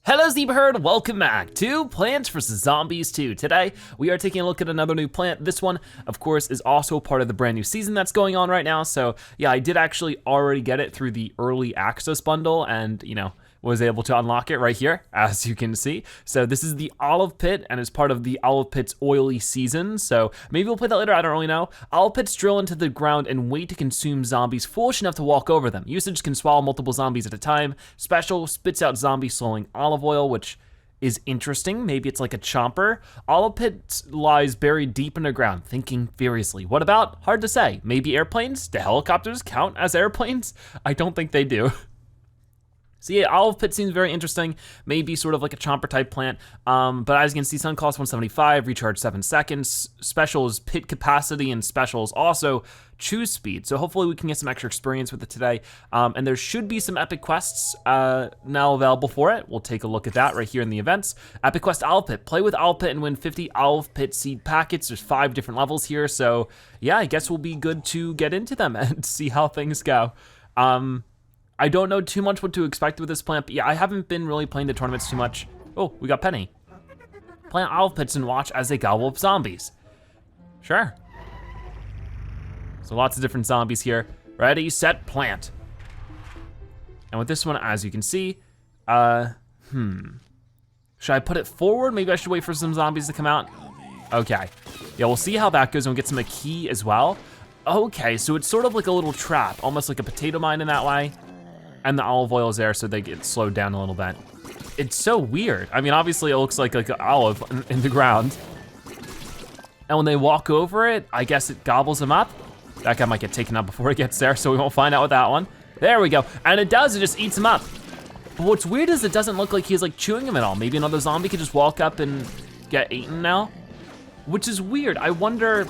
Hello Zebra Herd, welcome back to Plants vs. Zombies 2. Today, we are taking a look at another new plant. This one, of course, is also part of the brand new season that's going on right now. So yeah, I did actually already get it through the early access bundle and, was able to unlock it right here, as you can see. So this is the olive pit and is part of the olive pit's oily season. So maybe we'll play that later, I don't really know. Olive pits drill into the ground and wait to consume zombies foolish enough to walk over them. Usage can swallow multiple zombies at a time. Special spits out zombie slowing olive oil, which is interesting. Maybe it's like a chomper. Olive pit lies buried deep underground, thinking furiously. What about? Hard to say. Maybe airplanes? Do helicopters count as airplanes? I don't think they do. So yeah, olive pit seems very interesting. Maybe sort of like a chomper type plant. But as you can see, sun cost 175, recharge 7 seconds. Special is pit capacity and special is also choose speed. So hopefully we can get some extra experience with it today. And there should be some epic quests now available for it. We'll take a look at that right here in the events. Epic quest olive pit. Play with olive pit and win 50 olive pit seed packets. There's 5 different levels here. So yeah, I guess we'll be good to get into them and see how things go. I don't know too much what to expect with this plant, but yeah, I haven't been really playing the tournaments too much. Oh, we got Penny. Plant olive pits and watch as they gobble up zombies. Sure. So lots of different zombies here. Ready, set, plant. And with this one, as you can see, should I put it forward? Maybe I should wait for some zombies to come out. Okay, yeah, we'll see how that goes and we'll get some key as well. Okay, so it's sort of like a little trap, almost like a potato mine in that way. And the olive oil is there so they get slowed down a little bit. It's so weird. I mean, obviously it looks like an olive in the ground. And when they walk over it, I guess it gobbles them up. That guy might get taken out before it gets there, so we won't find out with that one. There we go, and it does, it just eats him up. But what's weird is it doesn't look like he's like chewing him at all. Maybe another zombie could just walk up and get eaten now, which is weird. I wonder,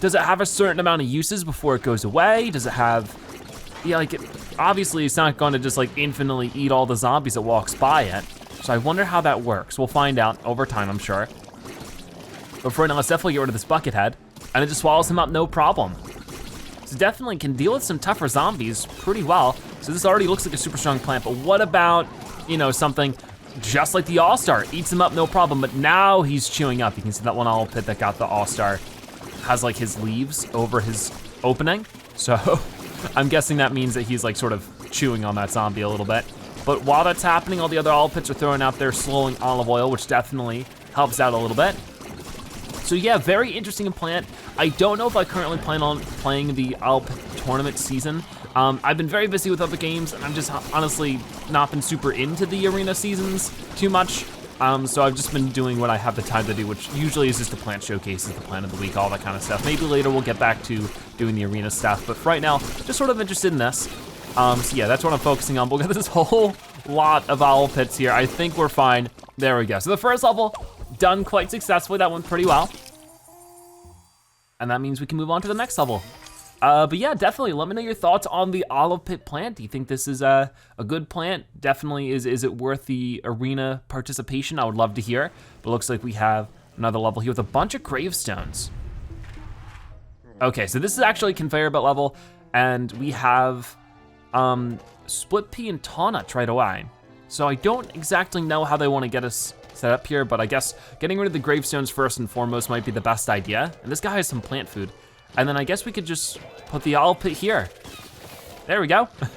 does it have a certain amount of uses before it goes away? Does it have, yeah, like, obviously it's not gonna just like infinitely eat all the zombies that walks by it. So I wonder how that works. We'll find out over time, I'm sure. But for now, let's definitely get rid of this bucket head, and it just swallows him up, no problem. So definitely can deal with some tougher zombies pretty well. So this already looks like a super strong plant, but what about, something just like the All-Star? Eats him up, no problem, but now he's chewing up. You can see that one olive pit that got the All-Star has like his leaves over his opening. So I'm guessing that means that he's like sort of chewing on that zombie a little bit. But while that's happening, all the other olive pits are throwing out their slowing olive oil, which definitely helps out a little bit. So yeah, very interesting plant. I don't know if I currently plan on playing the olive pit tournament season. I've been very busy with other games, and I'm just honestly not been super into the arena seasons too much. So I've just been doing what I have the time to do, which usually is just the plant showcases, the plant of the week, all that kind of stuff. Maybe later we'll get back to doing the arena stuff, but for right now, just sort of interested in this. So yeah, that's what I'm focusing on. We'll get this whole lot of olive pits here. I think we're fine. There we go. So the first level, done quite successfully. That went pretty well. And that means we can move on to the next level. But yeah, definitely let me know your thoughts on the olive pit plant. Do you think this is a good plant? Definitely, is it worth the arena participation? I would love to hear. But it looks like we have another level here with a bunch of gravestones. Okay, so this is actually a conveyor belt level, and we have split pea and taunuts right away. So I don't exactly know how they want to get us set up here, but I guess getting rid of the gravestones first and foremost might be the best idea. And this guy has some plant food. And then I guess we could just put the olive pit here. There we go. But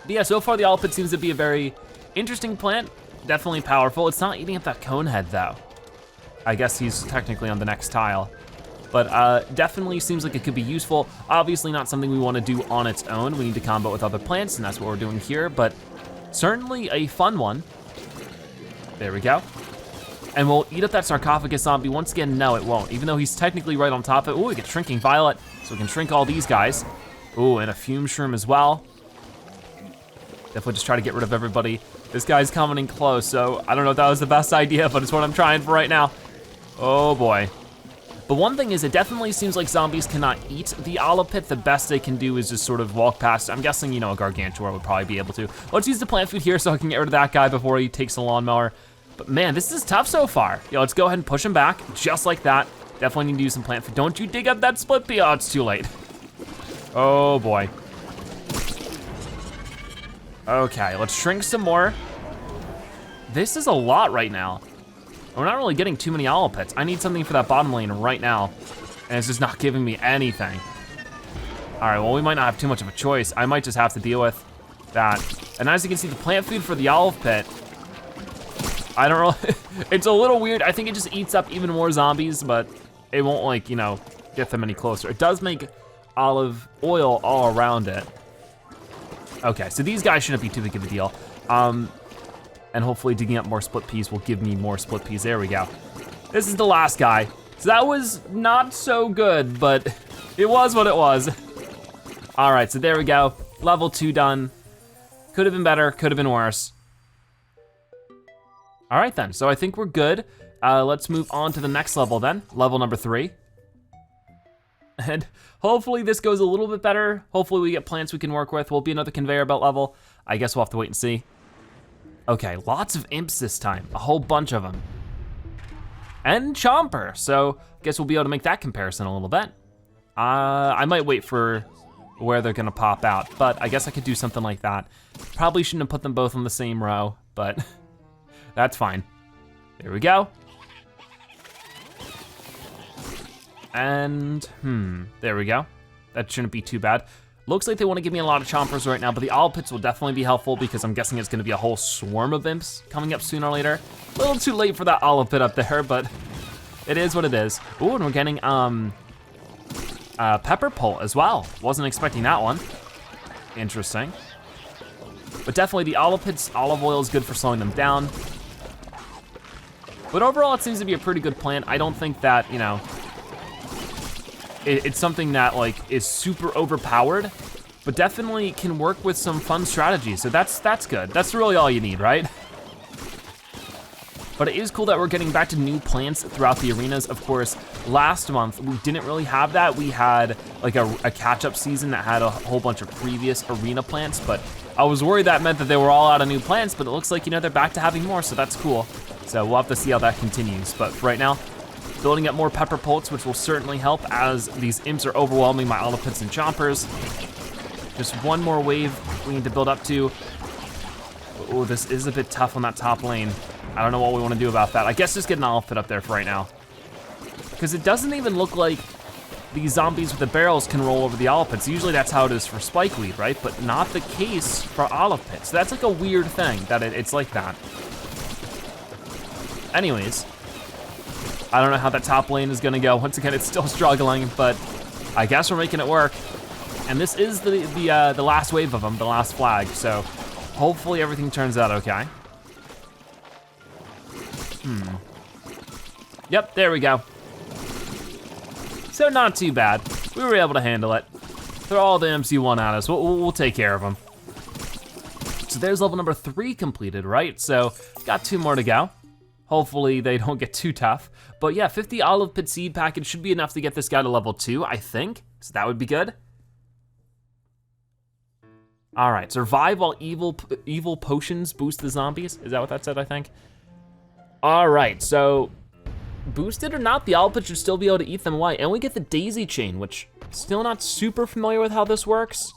yeah, so far the olive pit seems to be a very interesting plant, definitely powerful. It's not eating up that cone head though. I guess he's technically on the next tile. But definitely seems like it could be useful. Obviously not something we wanna do on its own. We need to combo with other plants, and that's what we're doing here, but certainly a fun one. There we go. And we'll eat up that sarcophagus zombie. Once again, no, it won't. Even though he's technically right on top of it. Ooh, we get shrinking violet, so we can shrink all these guys. Ooh, and a fume shroom as well. Definitely just try to get rid of everybody. This guy's coming in close, so I don't know if that was the best idea, but it's what I'm trying for right now. Oh boy. But one thing is, it definitely seems like zombies cannot eat the olive pit. The best they can do is just sort of walk past. I'm guessing, a Gargantua would probably be able to. Let's use the plant food here so I can get rid of that guy before he takes the lawnmower. But man, this is tough so far. Yeah, let's go ahead and push him back, just like that. Definitely need to use some plant food. Don't you dig up that split pea? Oh, it's too late. Oh boy. Okay, let's shrink some more. This is a lot right now. We're not really getting too many olive pits. I need something for that bottom lane right now, and it's just not giving me anything. All right, well, we might not have too much of a choice. I might just have to deal with that. And as you can see, the plant food for the olive pit, I don't really, it's a little weird. I think it just eats up even more zombies, but it won't, like, you know, get them any closer. It does make olive oil all around it. Okay, so these guys shouldn't be too big of a deal. And hopefully digging up more split peas will give me more split peas. There we go. This is the last guy. So that was not so good, but it was what it was. All right, so there we go. Level 2 done. Could have been better, could have been worse. All right then, so I think we're good. Let's move on to the next level then, level number 3. And hopefully this goes a little bit better. Hopefully we get plants we can work with. Will be another conveyor belt level. I guess we'll have to wait and see. Okay, lots of imps this time, a whole bunch of them. And Chomper, so guess we'll be able to make that comparison a little bit. I might wait for where they're gonna pop out, but I guess I could do something like that. Probably shouldn't have put them both on the same row, but that's fine. There we go. And, there we go. That shouldn't be too bad. Looks like they wanna give me a lot of chompers right now, but the olive pits will definitely be helpful because I'm guessing it's gonna be a whole swarm of imps coming up sooner or later. A little too late for that olive pit up there, but it is what it is. Ooh, and we're getting pepper pult as well. Wasn't expecting that one. Interesting. But definitely the olive pits, olive oil is good for slowing them down. But overall, it seems to be a pretty good plant. I don't think that, you know, it's something that like is super overpowered, but definitely can work with some fun strategies. So that's good. That's really all you need, right? But it is cool that we're getting back to new plants throughout the arenas. Of course, last month, we didn't really have that. We had like a catch-up season that had a whole bunch of previous arena plants, but I was worried that meant that they were all out of new plants, but it looks like, you know, they're back to having more, so that's cool. So we'll have to see how that continues. But for right now, building up more pepper pults, which will certainly help as these imps are overwhelming my olive pits and chompers. Just one more wave we need to build up to. Oh, this is a bit tough on that top lane. I don't know what we want to do about that. I guess just get an olive pit up there for right now. Because it doesn't even look like these zombies with the barrels can roll over the olive pits. Usually that's how it is for spikeweed, right? But not the case for olive pits. So that's like a weird thing that it's like that. Anyways, I don't know how that top lane is gonna go. Once again, it's still struggling, but I guess we're making it work. And this is the last wave of them, the last flag. So hopefully everything turns out okay. Yep, there we go. So not too bad. We were able to handle it. Throw all the imps you want at us. We'll take care of them. So there's level number 3 completed, right? So got 2 more to go. Hopefully they don't get too tough. But yeah, 50 olive pit seed package should be enough to get this guy to level 2, I think. So that would be good. All right, survive while evil potions boost the zombies. Is that what that said, I think? All right, so boosted or not, the olive pit should still be able to eat them away. And we get the daisy chain, which still not super familiar with how this works,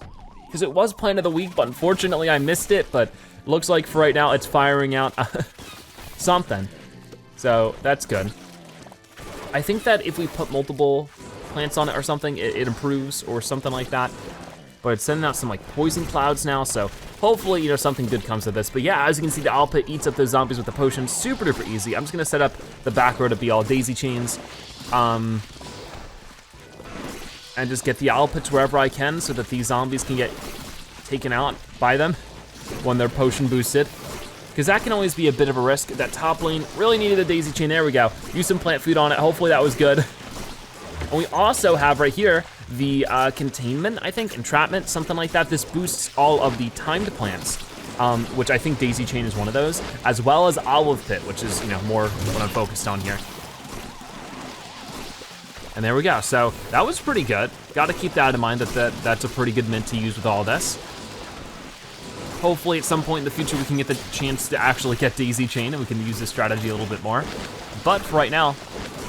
because it was plant of the week, but unfortunately I missed it, but looks like for right now it's firing out something. So that's good. I think that if we put multiple plants on it or something, it improves or something like that. But it's sending out some like poison clouds now, so hopefully, you know, something good comes of this. But yeah, as you can see, the olive pit eats up those zombies with the potion, super duper easy. I'm just gonna set up the back row to be all daisy chains. And just get the olive pits wherever I can so that these zombies can get taken out by them when they're potion boosted. Because that can always be a bit of a risk. That top lane really needed a daisy chain, there we go. Use some plant food on it, hopefully that was good. And we also have right here the containment, I think, entrapment, something like that. This boosts all of the timed plants, which I think daisy chain is one of those, as well as olive pit, which is, you know, more what I'm focused on here. And there we go, so that was pretty good. Gotta keep that in mind that's a pretty good mint to use with all this. Hopefully at some point in the future we can get the chance to actually get daisy chain and we can use this strategy a little bit more. But for right now,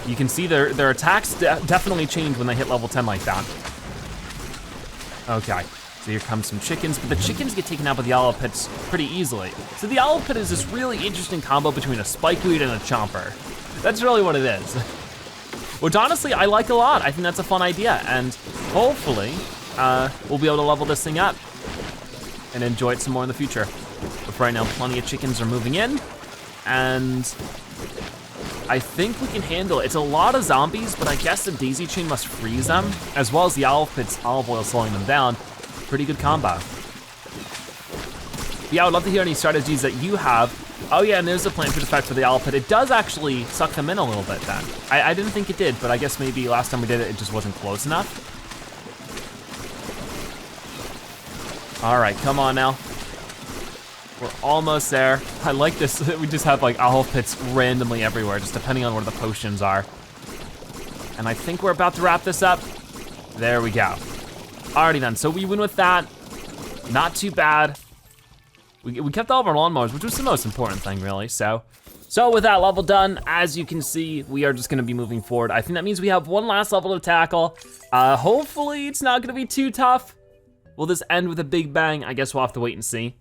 you can see their attacks definitely change when they hit level 10 like that. Okay, so So here comes some chickens, but the chickens get taken out by the olive pits pretty easily. So the olive pit is this really interesting combo between a spikeweed and a chomper. That's really what it is. Which honestly, I like a lot. I think that's a fun idea, and hopefully, we'll be able to level this thing up and enjoy it some more in the future. But for right now, plenty of chickens are moving in, and I think we can handle it. It's a lot of zombies, but I guess the daisy chain must freeze them, as well as the olive pit's olive oil slowing them down. Pretty good combo. Yeah, I would love to hear any strategies that you have. Oh yeah, and there's a plant food effect for the olive pit. It does actually suck them in a little bit then. I didn't think it did, but I guess maybe last time we did it, it just wasn't close enough. All right, come on now. We're almost there. I like this, we just have like olive pits randomly everywhere, just depending on where the potions are. And I think we're about to wrap this up. There we go. Alrighty then, so we win with that. Not too bad. We kept all of our lawnmowers, which was the most important thing really, so with that level done, as you can see, we are just gonna be moving forward. I think that means we have one last level to tackle. Hopefully it's not gonna be too tough. Will this end with a big bang? I guess we'll have to wait and see.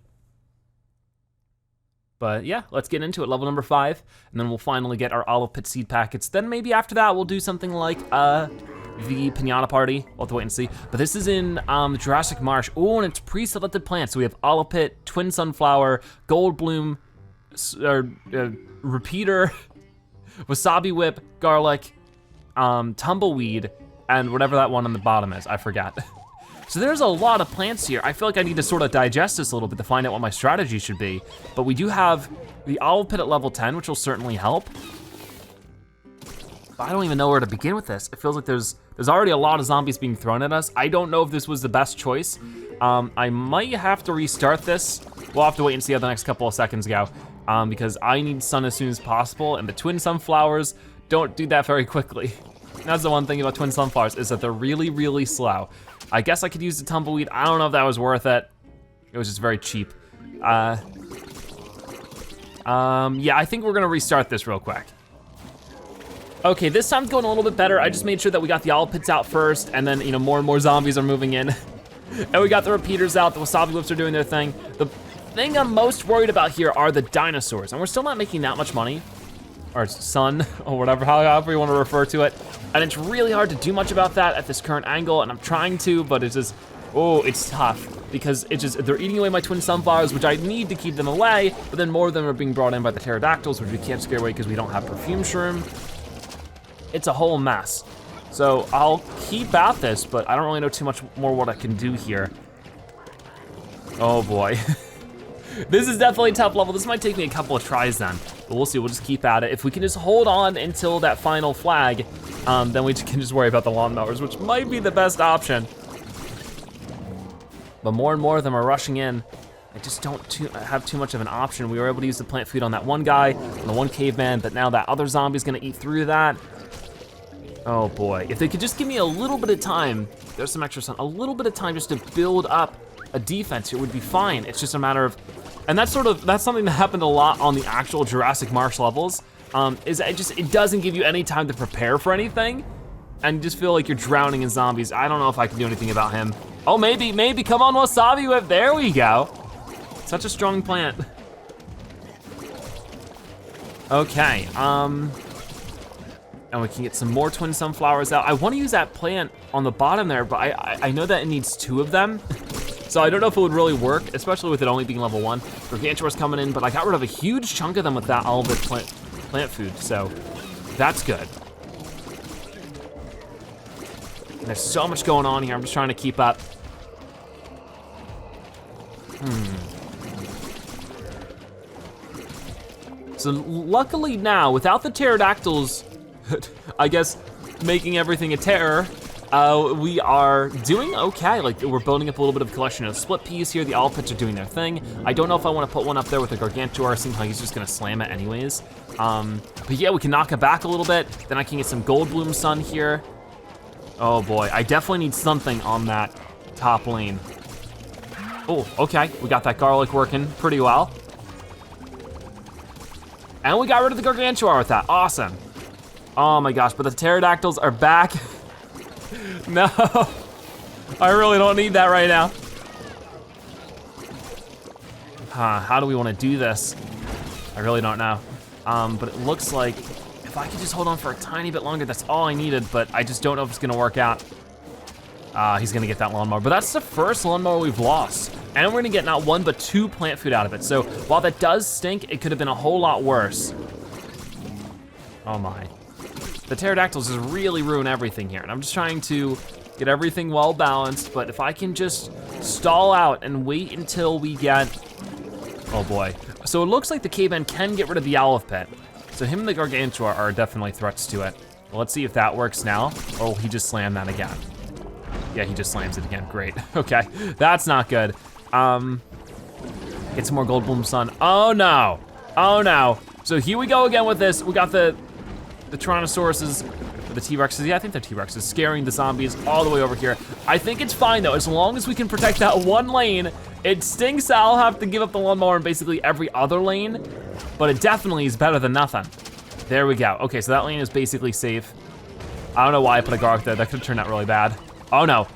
But yeah, let's get into it, level number 5, and then we'll finally get our olive pit seed packets. Then maybe after that, we'll do something like the Pinata Party. We'll have to wait and see. But this is in Jurassic Marsh. Oh, and it's pre-selected plants. So we have olive pit, twin sunflower, gold bloom, repeater, wasabi whip, garlic, tumbleweed, and whatever that one on the bottom is, I forgot. So there's a lot of plants here. I feel like I need to sort of digest this a little bit to find out what my strategy should be. But we do have the olive pit at level 10, which will certainly help. But I don't even know where to begin with this. It feels like there's already a lot of zombies being thrown at us. I don't know if this was the best choice. I might have to restart this. We'll have to wait and see how the next couple of seconds go, because I need sun as soon as possible, and the twin sunflowers don't do that very quickly. That's the one thing about twin sunflowers, is that they're really, really slow. I guess I could use the tumbleweed. I don't know if that was worth it. It was just very cheap. Yeah, I think we're gonna restart this real quick. Okay, this time's going a little bit better. I just made sure that we got the olive pits out first, and then, you know, more and more zombies are moving in. And we got the repeaters out, the wasabi whips are doing their thing. The thing I'm most worried about here are the dinosaurs, and we're still not making that much money, or sun, or whatever, however you wanna refer to it. And it's really hard to do much about that at this current angle, and I'm trying to, but it's just, oh, it's tough. Because it's just, they're eating away my twin sunflowers, which I need to keep them away, but then more of them are being brought in by the pterodactyls, which we can't scare away because we don't have perfume shroom. It's a whole mess. So I'll keep at this, but I don't really know too much more what I can do here. Oh boy. This is definitely a tough level. This might take me a couple of tries then, but we'll see, we'll just keep at it. If we can just hold on until that final flag, then we can just worry about the lawnmowers, which might be the best option. But more and more of them are rushing in. I just don't have too much of an option. We were able to use the plant food on that one guy, on the one caveman, but now that other zombie's gonna eat through that. Oh boy, if they could just give me a little bit of time, there's some extra sun, a little bit of time just to build up a defense, it would be fine. It's just a matter of, and that's something that happened a lot on the actual Jurassic Marsh levels, is it doesn't give you any time to prepare for anything, and you just feel like you're drowning in zombies. I don't know if I can do anything about him. Oh, maybe, come on, wasabi whip, there we go. Such a strong plant. Okay, and we can get some more twin sunflowers out. I wanna use that plant on the bottom there, but I know that it needs 2 of them. So I don't know if it would really work, especially with it only being level 1. Gargantuar's coming in, but I got rid of a huge chunk of them with that olive plant food, so that's good. And there's so much going on here, I'm just trying to keep up. So luckily now, without the pterodactyls, I guess, making everything a terror, we are doing okay. Like, we're building up a little bit of a collection of split peas here. The olive pits are doing their thing. I don't know if I want to put one up there with the Gargantuar. It seems like he's just gonna slam it anyways. But yeah, we can knock it back a little bit. Then I can get some gold bloom sun here. Oh boy, I definitely need something on that top lane. Oh, okay, we got that garlic working pretty well. And we got rid of the Gargantuar with that, awesome. Oh my gosh, but the pterodactyls are back. No, I really don't need that right now. How do we wanna do this? I really don't know. But it looks like if I could just hold on for a tiny bit longer, that's all I needed, but I just don't know if it's gonna work out. He's gonna get that lawnmower, but that's the first lawnmower we've lost. And we're gonna get not 1, but 2 plant food out of it. So while that does stink, it could have been a whole lot worse. Oh my. The pterodactyls just really ruin everything here. And I'm just trying to get everything well balanced, but if I can just stall out and wait until we get, oh boy. So it looks like the caveman can get rid of the olive pit. So him and the gargantua are definitely threats to it. Well, let's see if that works now, or will he just slam that again? Yeah, he just slams it again, great. Okay, that's not good. Get some more gold bloom sun. Oh no, oh no. So here we go again with this. We got the Tyrannosauruses, the T-Rexes, yeah, I think they're T-Rexes, scaring the zombies all the way over here. I think it's fine though, as long as we can protect that one lane. It stinks that I'll have to give up the lawnmower in basically every other lane, but it definitely is better than nothing. There we go. Okay, so that lane is basically safe. I don't know why I put a garlic there, that could have turned out really bad. Oh no,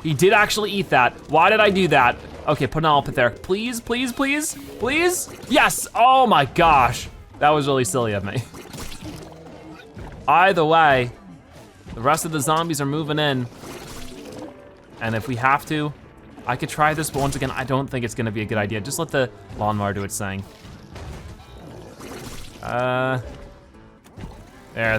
he did actually eat that. Why did I do that? Okay, put an olive pit there. Please, please, please, please. Yes, oh my gosh. That was really silly of me. Either way, the rest of the zombies are moving in. And if we have to, I could try this, but once again, I don't think it's gonna be a good idea. Just let the lawnmower do its thing. There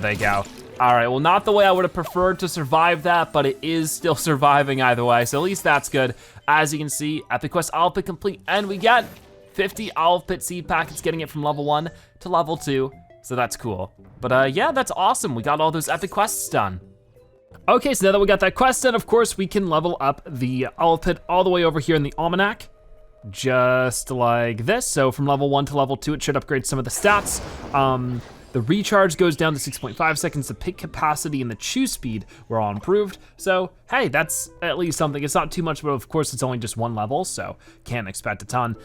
they go. All right, well, not the way I would have preferred to survive that, but it is still surviving either way, so at least that's good. As you can see, Epic Quest Olive Pit complete, and we get 50 Olive Pit seed packets, getting it from level 1 to level 2, so that's cool. But yeah, that's awesome. We got all those epic quests done. Okay, so now that we got that quest done, of course, we can level up the Olive Pit all the way over here in the Almanac, just like this. So from level 1 to level 2, it should upgrade some of the stats. The recharge goes down to 6.5 seconds, the pick capacity and the chew speed were all improved. So, hey, that's at least something. It's not too much, but of course it's only just 1 level, so can't expect a ton.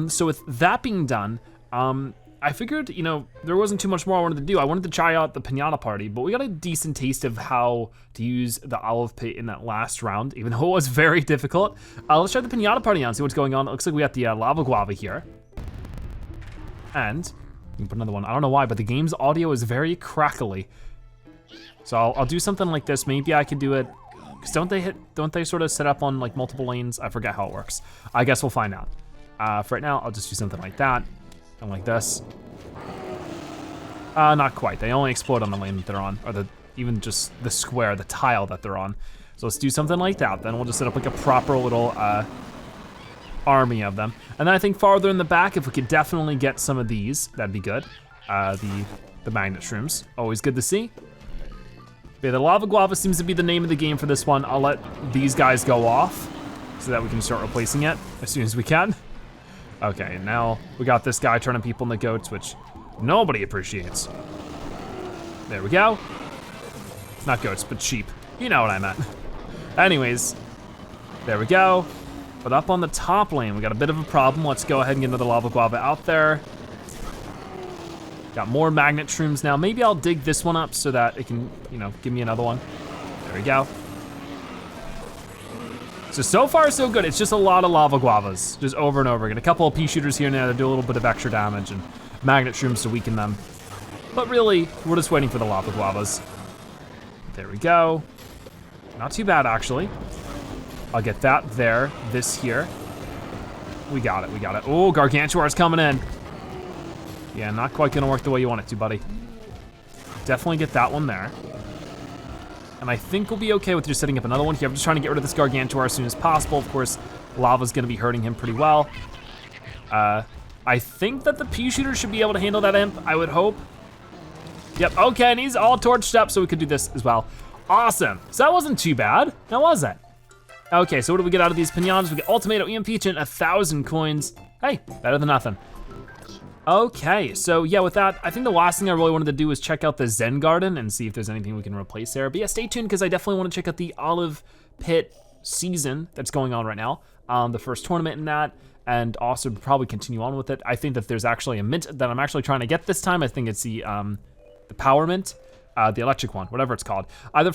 So with that being done, I figured, you know, there wasn't too much more I wanted to do. I wanted to try out the Pinata Party, but we got a decent taste of how to use the Olive Pit in that last round, even though it was very difficult. Let's try the Pinata Party out and see what's going on. It looks like we got the lava guava here. And you can put another one. I don't know why, but the game's audio is very crackly. So I'll do something like this. Maybe I could do it, because don't they sort of set up on like multiple lanes? I forget how it works. I guess we'll find out. For right now, I'll just do something like that. And like this. Not quite. They only explode on the lane that they're on, or even just the square, the tile that they're on. So let's do something like that. Then we'll just set up like a proper little army of them. And then I think farther in the back, if we could definitely get some of these, that'd be good. The magnet shrooms, always good to see. Yeah, the lava guava seems to be the name of the game for this one. I'll let these guys go off so that we can start replacing it as soon as we can. Okay, now we got this guy turning people into goats, which nobody appreciates. There we go. Not goats, but sheep. You know what I meant. Anyways, there we go. But up on the top lane, we got a bit of a problem. Let's go ahead and get another lava guava out there. Got more magnet shrooms now. Maybe I'll dig this one up so that it can, you know, give me another one. There we go. So far so good. It's just a lot of lava guavas, just over and over again. A couple of pea shooters here and there that do a little bit of extra damage, and magnet shrooms to weaken them. But really, we're just waiting for the lava guavas. There we go. Not too bad, actually. I'll get that there, this here. We got it, we got it. Oh, Gargantuar's coming in. Yeah, not quite gonna work the way you want it to, buddy. Definitely get that one there. And I think we'll be okay with just setting up another one here. I'm just trying to get rid of this Gargantuar as soon as possible. Of course, lava's gonna be hurting him pretty well. I think that the Peashooter should be able to handle that imp, I would hope. Yep, okay, and he's all torched up, so we could do this as well. Awesome, so that wasn't too bad, now was it? Okay, so what do we get out of these pinatas? We get Ultimato EMP and 1,000 coins. Hey, better than nothing. Okay, so yeah, with that, I think the last thing I really wanted to do is check out the Zen Garden and see if there's anything we can replace there. But yeah, stay tuned, because I definitely want to check out the Olive Pit season that's going on right now. The first tournament in that, and also probably continue on with it. I think that there's actually a mint that I'm actually trying to get this time. I think it's the Power Mint. The electric one, whatever it's called. Either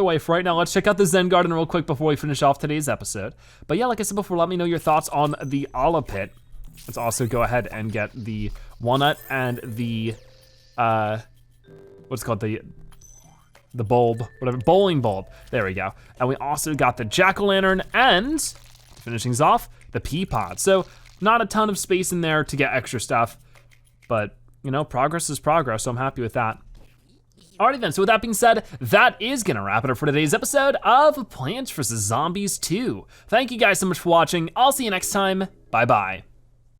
way, for right now, let's check out the Zen Garden real quick before we finish off today's episode. But yeah, like I said before, let me know your thoughts on the Olive Pit. Let's also go ahead and get the walnut and the, what's it called, the bulb, whatever, bowling bulb. There we go. And we also got the jack-o'-lantern and, finishing things off, the pea pod. So not a ton of space in there to get extra stuff, but you know, progress is progress, so I'm happy with that. Alrighty then, so with that being said, that is gonna wrap it up for today's episode of Plants vs. Zombies 2. Thank you guys so much for watching. I'll see you next time. Bye-bye.